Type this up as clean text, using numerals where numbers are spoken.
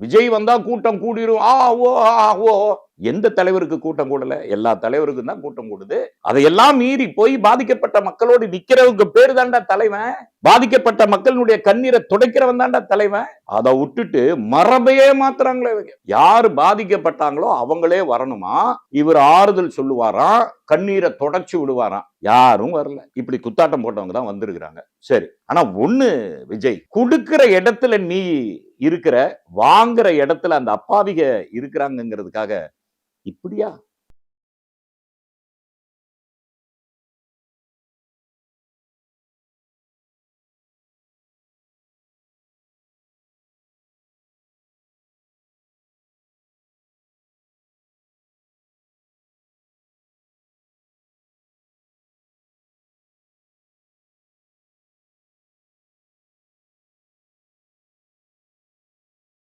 விஜய் வந்தா கூட்டம் கூடிரும். எந்த தலைவருக்கு கூட்டம் கூடல? எல்லா தலைவருக்கும் தான் கூட்டம் கூடுது. அதையெல்லாம் மீறி போய் பாதிக்கப்பட்ட மக்களோடு நிக்கிறவங்க பேரு தான்டா தலைவன். பாதிக்கப்பட்ட மக்களுடைய கண்ணீரை துடைக்கிறவன் தான்டா தலைவன். அதை விட்டுட்டு மரபையே மாத்துறாங்களே. யாரு பாதிக்கப்பட்டாங்களோ அவங்களே வரணுமா? இவர் ஆறுதல் சொல்லுவாராம், கண்ணீரை தொடச்சு விடுவாராம். யாரும் வரல. இப்படி குத்தாட்டம் போட்டவங்க தான் வந்திருக்கிறாங்க. சரி, ஆனா ஒண்ணு விஜய், கொடுக்கிற இடத்துல நீ இருக்கிற, வாங்குற இடத்துல அந்த அப்பாவிக இருக்கிறாங்கிறதுக்காக இப்படியா